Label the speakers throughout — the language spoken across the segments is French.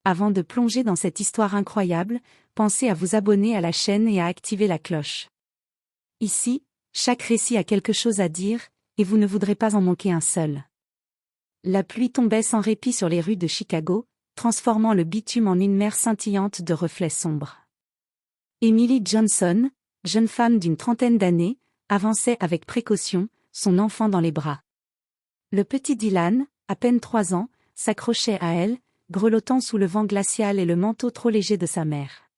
Speaker 1: Avant de plonger dans cette histoire incroyable, pensez à vous abonner à la chaîne et à activer la cloche. Ici, chaque récit a quelque chose à dire, et vous ne voudrez pas en manquer un seul. La pluie tombait sans répit sur les rues de Chicago, transformant le bitume en une mer scintillante de reflets sombres. Emily Johnson, jeune femme d'une trentaine d'années, avançait avec précaution, son enfant dans les bras. Le petit Dylan, à peine 3 ans, s'accrochait à elle, grelottant sous le vent glacial et le manteau trop léger de sa mère.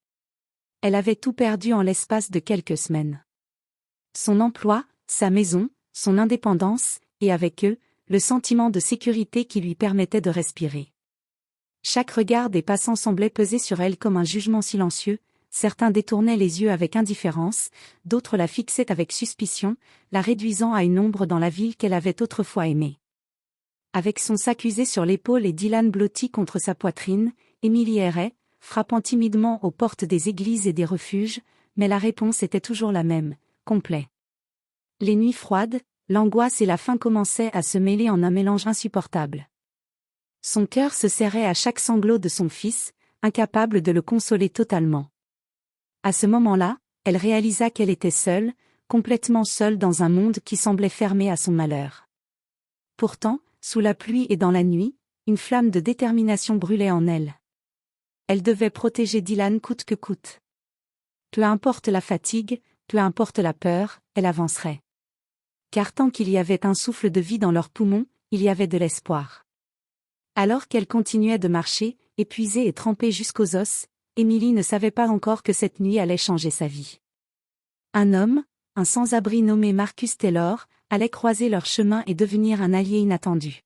Speaker 1: Elle avait tout perdu en l'espace de quelques semaines. Son emploi, sa maison, son indépendance, et avec eux, le sentiment de sécurité qui lui permettait de respirer. Chaque regard des passants semblait peser sur elle comme un jugement silencieux, certains détournaient les yeux avec indifférence, d'autres la fixaient avec suspicion, la réduisant à une ombre dans la ville qu'elle avait autrefois aimée. Avec son sac usé sur l'épaule et Dylan blotti contre sa poitrine, Emily errait, frappant timidement aux portes des églises et des refuges, mais la réponse était toujours la même, complet. Les nuits froides, l'angoisse et la faim commençaient à se mêler en un mélange insupportable. Son cœur se serrait à chaque sanglot de son fils, incapable de le consoler totalement. À ce moment-là, elle réalisa qu'elle était seule, complètement seule dans un monde qui semblait fermé à son malheur. Pourtant, sous la pluie et dans la nuit, une flamme de détermination brûlait en elle. Elle devait protéger Dylan coûte que coûte. Peu importe la fatigue, peu importe la peur, elle avancerait. Car tant qu'il y avait un souffle de vie dans leurs poumons, il y avait de l'espoir. Alors qu'elle continuait de marcher, épuisée et trempée jusqu'aux os, Emily ne savait pas encore que cette nuit allait changer sa vie. Un homme, un sans-abri nommé Marcus Taylor, allait croiser leur chemin et devenir un allié inattendu.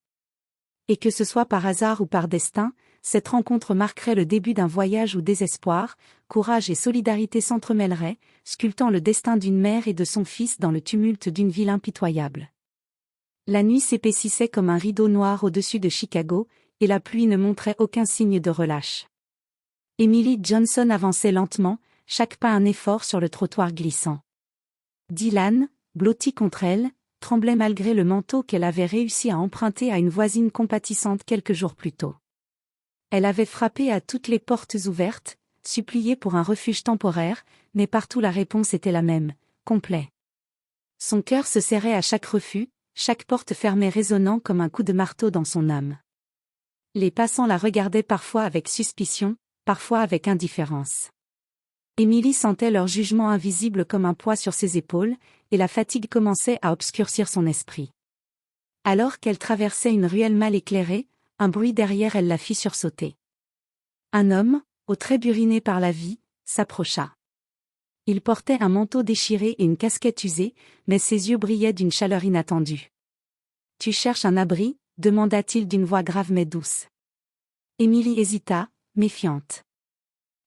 Speaker 1: Et que ce soit par hasard ou par destin, cette rencontre marquerait le début d'un voyage où désespoir, courage et solidarité s'entremêleraient, sculptant le destin d'une mère et de son fils dans le tumulte d'une ville impitoyable. La nuit s'épaississait comme un rideau noir au-dessus de Chicago, et la pluie ne montrait aucun signe de relâche. Emily Johnson avançait lentement, chaque pas un effort sur le trottoir glissant. Dylan, blotti contre elle, tremblait malgré le manteau qu'elle avait réussi à emprunter à une voisine compatissante quelques jours plus tôt. Elle avait frappé à toutes les portes ouvertes, supplié pour un refuge temporaire, mais partout la réponse était la même, complet. Son cœur se serrait à chaque refus, chaque porte fermée résonnant comme un coup de marteau dans son âme. Les passants la regardaient parfois avec suspicion, parfois avec indifférence. Emily sentait leur jugement invisible comme un poids sur ses épaules, et la fatigue commençait à obscurcir son esprit. Alors qu'elle traversait une ruelle mal éclairée, un bruit derrière elle la fit sursauter. Un homme, aux traits burinés par la vie, s'approcha. Il portait un manteau déchiré et une casquette usée, mais ses yeux brillaient d'une chaleur inattendue. « Tu cherches un abri ?» demanda-t-il d'une voix grave mais douce. Emily hésita, méfiante.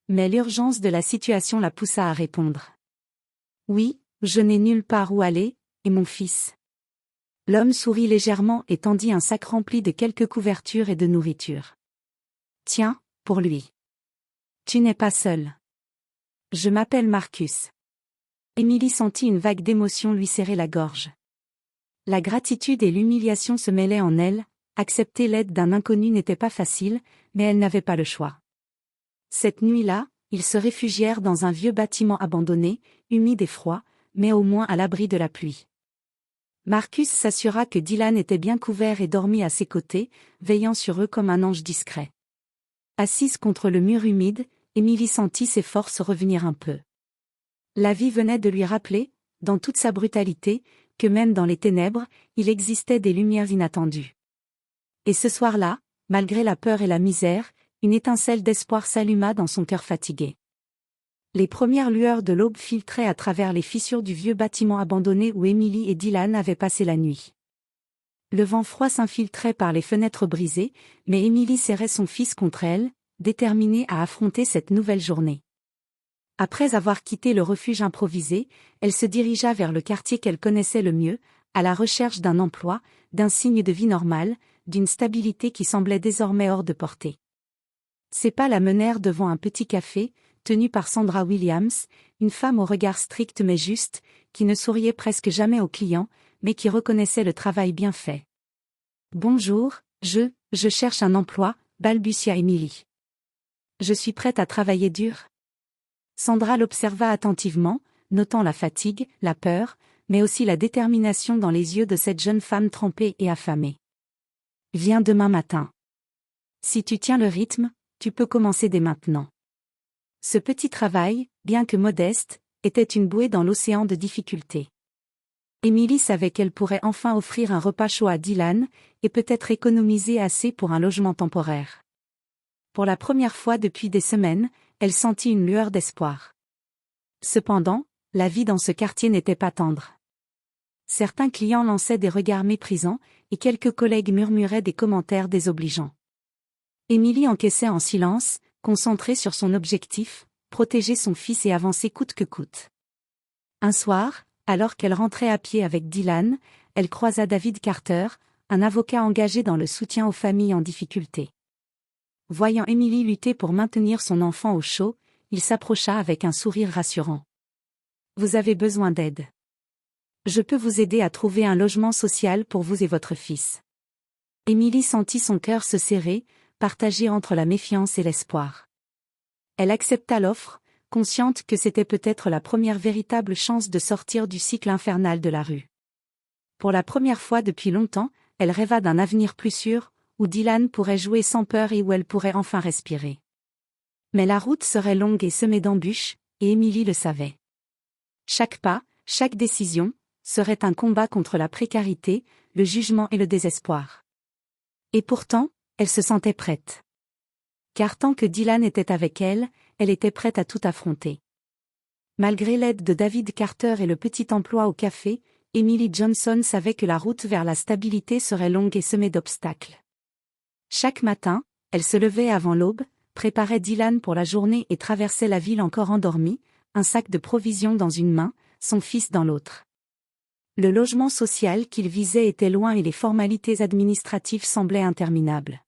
Speaker 1: Mais l'urgence de la situation la poussa à répondre. « Oui, je n'ai nulle part où aller, et mon fils. » L'homme sourit légèrement et tendit un sac rempli de quelques couvertures et de nourriture. « Tiens, pour lui. Tu n'es pas seul. Je m'appelle Marcus. » Emily sentit une vague d'émotion lui serrer la gorge. La gratitude et l'humiliation se mêlaient en elle, accepter l'aide d'un inconnu n'était pas facile, mais elle n'avait pas le choix. Cette nuit-là, ils se réfugièrent dans un vieux bâtiment abandonné, humide et froid, mais au moins à l'abri de la pluie. Marcus s'assura que Dylan était bien couvert et dormit à ses côtés, veillant sur eux comme un ange discret. Assise contre le mur humide, Emily sentit ses forces revenir un peu. La vie venait de lui rappeler, dans toute sa brutalité, que même dans les ténèbres, il existait des lumières inattendues. Et ce soir-là, malgré la peur et la misère, une étincelle d'espoir s'alluma dans son cœur fatigué. Les premières lueurs de l'aube filtraient à travers les fissures du vieux bâtiment abandonné où Emily et Dylan avaient passé la nuit. Le vent froid s'infiltrait par les fenêtres brisées, mais Emily serrait son fils contre elle, déterminée à affronter cette nouvelle journée. Après avoir quitté le refuge improvisé, elle se dirigea vers le quartier qu'elle connaissait le mieux, à la recherche d'un emploi, d'un signe de vie normal, d'une stabilité qui semblait désormais hors de portée. Ses pas la menèrent devant un petit café, tenu par Sandra Williams, une femme au regard strict mais juste, qui ne souriait presque jamais aux clients, mais qui reconnaissait le travail bien fait. « Bonjour, je cherche un emploi », balbutia Emily. Je suis prête à travailler dur. Sandra l'observa attentivement, notant la fatigue, la peur, mais aussi la détermination dans les yeux de cette jeune femme trempée et affamée. Viens demain matin. Si tu tiens le rythme, tu peux commencer dès maintenant. Ce petit travail, bien que modeste, était une bouée dans l'océan de difficultés. Emily savait qu'elle pourrait enfin offrir un repas chaud à Dylan, et peut-être économiser assez pour un logement temporaire. Pour la première fois depuis des semaines, elle sentit une lueur d'espoir. Cependant, la vie dans ce quartier n'était pas tendre. Certains clients lançaient des regards méprisants, et quelques collègues murmuraient des commentaires désobligeants. Emily encaissait en silence, concentrée sur son objectif, protéger son fils et avancer coûte que coûte. Un soir, alors qu'elle rentrait à pied avec Dylan, elle croisa David Carter, un avocat engagé dans le soutien aux familles en difficulté. Voyant Emily lutter pour maintenir son enfant au chaud, il s'approcha avec un sourire rassurant. « Vous avez besoin d'aide. Je peux vous aider à trouver un logement social pour vous et votre fils. » Emily sentit son cœur se serrer, partagé entre la méfiance et l'espoir. Elle accepta l'offre, consciente que c'était peut-être la première véritable chance de sortir du cycle infernal de la rue. Pour la première fois depuis longtemps, elle rêva d'un avenir plus sûr, où Dylan pourrait jouer sans peur et où elle pourrait enfin respirer. Mais la route serait longue et semée d'embûches, et Emily le savait. Chaque pas, chaque décision, serait un combat contre la précarité, le jugement et le désespoir. Et pourtant, elle se sentait prête. Car tant que Dylan était avec elle, elle était prête à tout affronter. Malgré l'aide de David Carter et le petit emploi au café, Emily Johnson savait que la route vers la stabilité serait longue et semée d'obstacles. Chaque matin, elle se levait avant l'aube, préparait Dylan pour la journée et traversait la ville encore endormie, un sac de provisions dans une main, son fils dans l'autre. Le logement social qu'il visait était loin et les formalités administratives semblaient interminables.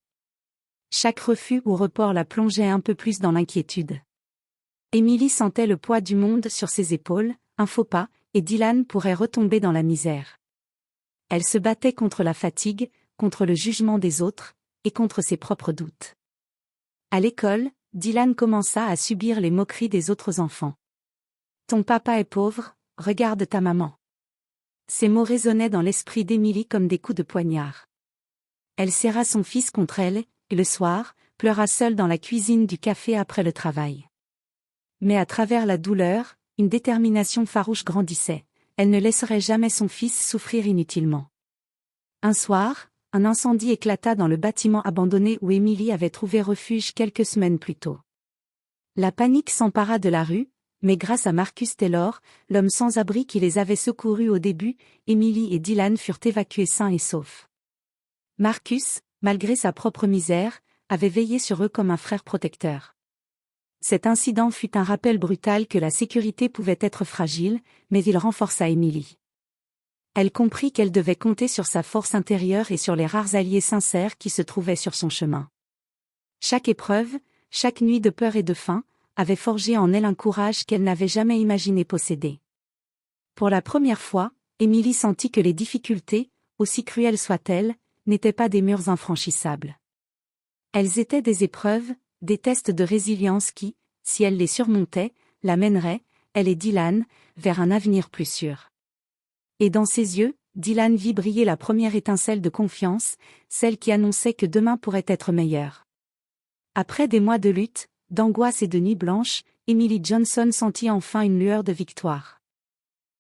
Speaker 1: Chaque refus ou report la plongeait un peu plus dans l'inquiétude. Emily sentait le poids du monde sur ses épaules, un faux pas, et Dylan pourrait retomber dans la misère. Elle se battait contre la fatigue, contre le jugement des autres, et contre ses propres doutes. À l'école, Dylan commença à subir les moqueries des autres enfants. « Ton papa est pauvre, regarde ta maman. » Ces mots résonnaient dans l'esprit d'Emily comme des coups de poignard. Elle serra son fils contre elle, et le soir, pleura seule dans la cuisine du café après le travail. Mais à travers la douleur, une détermination farouche grandissait. Elle ne laisserait jamais son fils souffrir inutilement. Un soir, un incendie éclata dans le bâtiment abandonné où Emily avait trouvé refuge quelques semaines plus tôt. La panique s'empara de la rue, mais grâce à Marcus Taylor, l'homme sans abri qui les avait secourus au début, Emily et Dylan furent évacués sains et saufs. Marcus, malgré sa propre misère, avait veillé sur eux comme un frère protecteur. Cet incident fut un rappel brutal que la sécurité pouvait être fragile, mais il renforça Emily. Elle comprit qu'elle devait compter sur sa force intérieure et sur les rares alliés sincères qui se trouvaient sur son chemin. Chaque épreuve, chaque nuit de peur et de faim, avait forgé en elle un courage qu'elle n'avait jamais imaginé posséder. Pour la première fois, Emily sentit que les difficultés, aussi cruelles soient-elles, n'étaient pas des murs infranchissables. Elles étaient des épreuves, des tests de résilience qui, si elle les surmontait, la mèneraient, elle et Dylan, vers un avenir plus sûr. Et dans ses yeux, Dylan vit briller la première étincelle de confiance, celle qui annonçait que demain pourrait être meilleur. Après des mois de lutte, d'angoisse et de nuits blanches, Emily Johnson sentit enfin une lueur de victoire.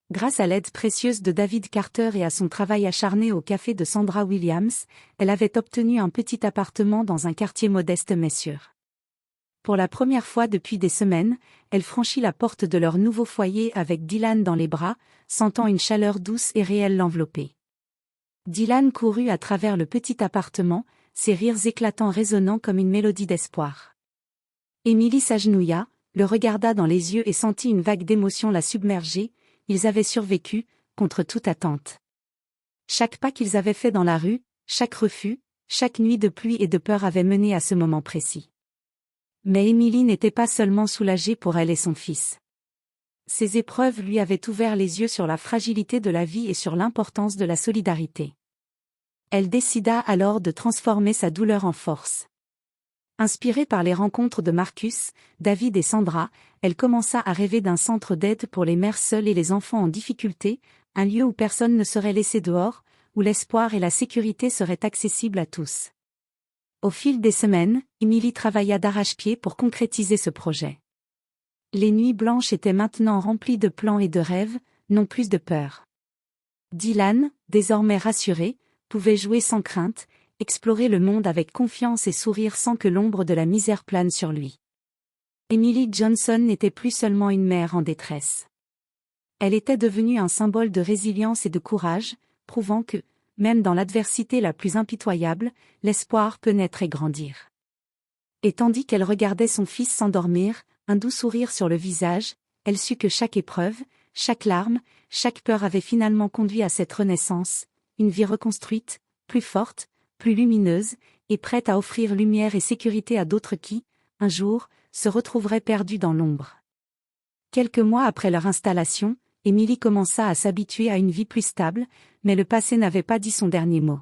Speaker 1: Grâce à l'aide précieuse de David Carter et à son travail acharné au café de Sandra Williams, elle avait obtenu un petit appartement dans un quartier modeste mais sûr. Pour la première fois depuis des semaines, elle franchit la porte de leur nouveau foyer avec Dylan dans les bras, sentant une chaleur douce et réelle l'envelopper. Dylan courut à travers le petit appartement, ses rires éclatants résonnant comme une mélodie d'espoir. Emily s'agenouilla, le regarda dans les yeux et sentit une vague d'émotion la submerger. Ils avaient survécu, contre toute attente. Chaque pas qu'ils avaient fait dans la rue, chaque refus, chaque nuit de pluie et de peur avait mené à ce moment précis. Mais Emily n'était pas seulement soulagée pour elle et son fils. Ces épreuves lui avaient ouvert les yeux sur la fragilité de la vie et sur l'importance de la solidarité. Elle décida alors de transformer sa douleur en force. Inspirée par les rencontres de Marcus, David et Sandra, elle commença à rêver d'un centre d'aide pour les mères seules et les enfants en difficulté, un lieu où personne ne serait laissé dehors, où l'espoir et la sécurité seraient accessibles à tous. Au fil des semaines, Emily travailla d'arrache-pied pour concrétiser ce projet. Les nuits blanches étaient maintenant remplies de plans et de rêves, non plus de peur. Dylan, désormais rassuré, pouvait jouer sans crainte, explorer le monde avec confiance et sourire sans que l'ombre de la misère plane sur lui. Emily Johnson n'était plus seulement une mère en détresse. Elle était devenue un symbole de résilience et de courage, prouvant que, même dans l'adversité la plus impitoyable, l'espoir peut naître et grandir. Et tandis qu'elle regardait son fils s'endormir, un doux sourire sur le visage, elle sut que chaque épreuve, chaque larme, chaque peur avait finalement conduit à cette renaissance, une vie reconstruite, plus forte, plus lumineuse, et prête à offrir lumière et sécurité à d'autres qui, un jour, se retrouveraient perdus dans l'ombre. Quelques mois après leur installation, Emily commença à s'habituer à une vie plus stable, mais le passé n'avait pas dit son dernier mot.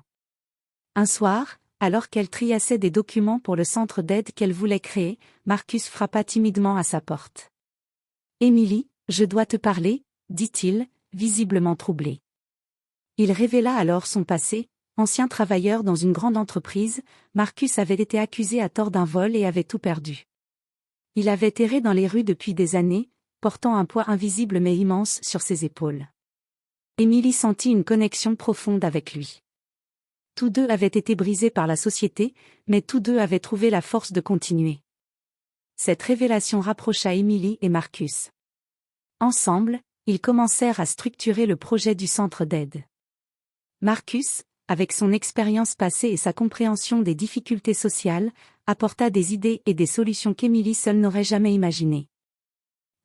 Speaker 1: Un soir, alors qu'elle triassait des documents pour le centre d'aide qu'elle voulait créer, Marcus frappa timidement à sa porte. « Emily, je dois te parler », dit-il, visiblement troublé. Il révéla alors son passé. Ancien travailleur dans une grande entreprise, Marcus avait été accusé à tort d'un vol et avait tout perdu. Il avait erré dans les rues depuis des années, portant un poids invisible mais immense sur ses épaules. Emily sentit une connexion profonde avec lui. Tous deux avaient été brisés par la société, mais tous deux avaient trouvé la force de continuer. Cette révélation rapprocha Emily et Marcus. Ensemble, ils commencèrent à structurer le projet du centre d'aide. Marcus, avec son expérience passée et sa compréhension des difficultés sociales, apporta des idées et des solutions qu'Emily seule n'aurait jamais imaginées.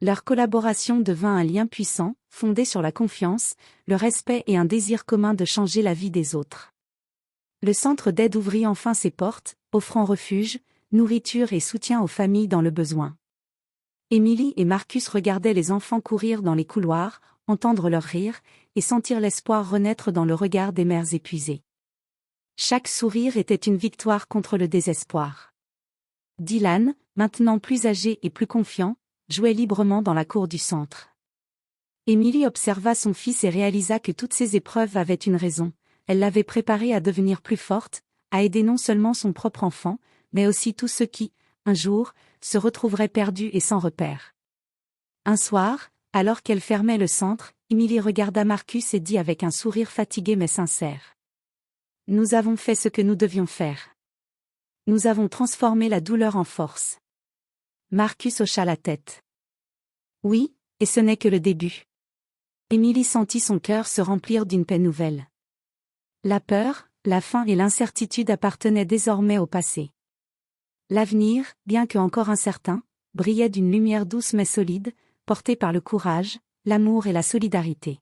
Speaker 1: Leur collaboration devint un lien puissant, fondé sur la confiance, le respect et un désir commun de changer la vie des autres. Le centre d'aide ouvrit enfin ses portes, offrant refuge, nourriture et soutien aux familles dans le besoin. Emily et Marcus regardaient les enfants courir dans les couloirs, entendre leurs rires, et sentir l'espoir renaître dans le regard des mères épuisées. Chaque sourire était une victoire contre le désespoir. Dylan, maintenant plus âgé et plus confiant, jouait librement dans la cour du centre. Emily observa son fils et réalisa que toutes ces épreuves avaient une raison. Elle l'avait préparé à devenir plus forte, à aider non seulement son propre enfant, mais aussi tous ceux qui, un jour, se retrouveraient perdus et sans repère. Un soir, alors qu'elle fermait le centre, Emily regarda Marcus et dit avec un sourire fatigué mais sincère. « Nous avons fait ce que nous devions faire. Nous avons transformé la douleur en force. » Marcus hocha la tête. « Oui, et ce n'est que le début. » Emily sentit son cœur se remplir d'une paix nouvelle. La peur, la faim et l'incertitude appartenaient désormais au passé. L'avenir, bien que encore incertain, brillait d'une lumière douce mais solide, portée par le courage, l'amour et la solidarité.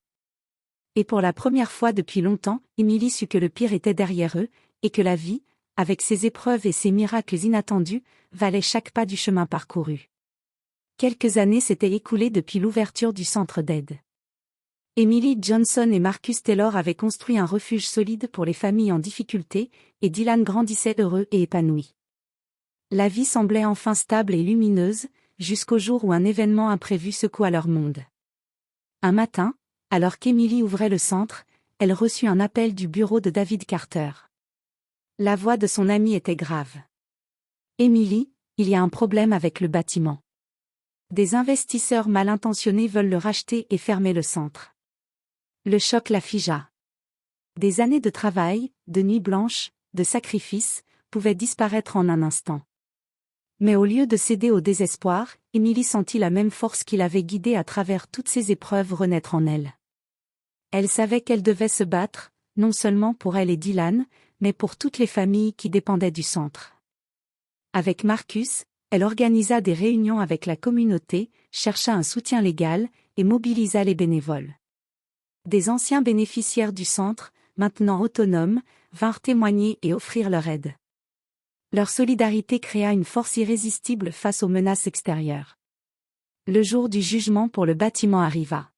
Speaker 1: Et pour la première fois depuis longtemps, Emily sut que le pire était derrière eux, et que la vie, avec ses épreuves et ses miracles inattendus, valait chaque pas du chemin parcouru. Quelques années s'étaient écoulées depuis l'ouverture du centre d'aide. Emily Johnson et Marcus Taylor avaient construit un refuge solide pour les familles en difficulté, et Dylan grandissait heureux et épanoui. La vie semblait enfin stable et lumineuse, jusqu'au jour où un événement imprévu secoua leur monde. Un matin, alors qu'Emily ouvrait le centre, elle reçut un appel du bureau de David Carter. La voix de son ami était grave. « Emily, il y a un problème avec le bâtiment. Des investisseurs mal intentionnés veulent le racheter et fermer le centre. » Le choc la figea. Des années de travail, de nuits blanches, de sacrifices, pouvaient disparaître en un instant. Mais au lieu de céder au désespoir, Emily sentit la même force qui l'avait guidée à travers toutes ces épreuves renaître en elle. Elle savait qu'elle devait se battre, non seulement pour elle et Dylan, mais pour toutes les familles qui dépendaient du centre. Avec Marcus, elle organisa des réunions avec la communauté, chercha un soutien légal, et mobilisa les bénévoles. Des anciens bénéficiaires du centre, maintenant autonomes, vinrent témoigner et offrir leur aide. Leur solidarité créa une force irrésistible face aux menaces extérieures. Le jour du jugement pour le bâtiment arriva.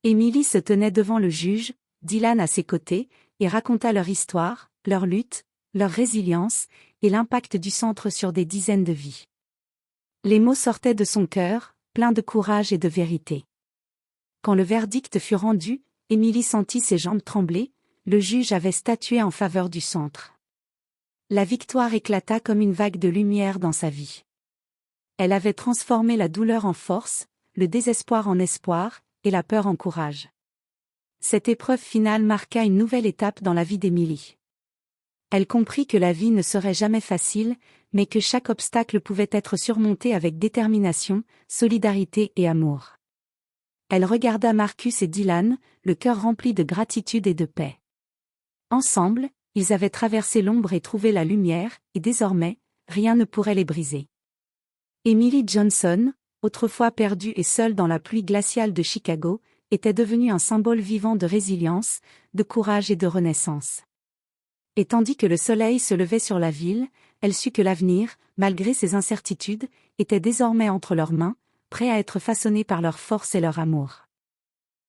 Speaker 1: Emily se tenait devant le juge, Dylan à ses côtés, et raconta leur histoire, leur lutte, leur résilience, et l'impact du centre sur des dizaines de vies. Les mots sortaient de son cœur, pleins de courage et de vérité. Quand le verdict fut rendu, Émilie sentit ses jambes trembler, le juge avait statué en faveur du centre. La victoire éclata comme une vague de lumière dans sa vie. Elle avait transformé la douleur en force, le désespoir en espoir, et la peur en courage. Cette épreuve finale marqua une nouvelle étape dans la vie d'Émilie. Elle comprit que la vie ne serait jamais facile, mais que chaque obstacle pouvait être surmonté avec détermination, solidarité et amour. Elle regarda Marcus et Dylan, le cœur rempli de gratitude et de paix. Ensemble, ils avaient traversé l'ombre et trouvé la lumière, et désormais, rien ne pourrait les briser. Emily Johnson, autrefois perdue et seule dans la pluie glaciale de Chicago, était devenue un symbole vivant de résilience, de courage et de renaissance. Et tandis que le soleil se levait sur la ville, elle sut que l'avenir, malgré ses incertitudes, était désormais entre leurs mains, prêt à être façonné par leur force et leur amour.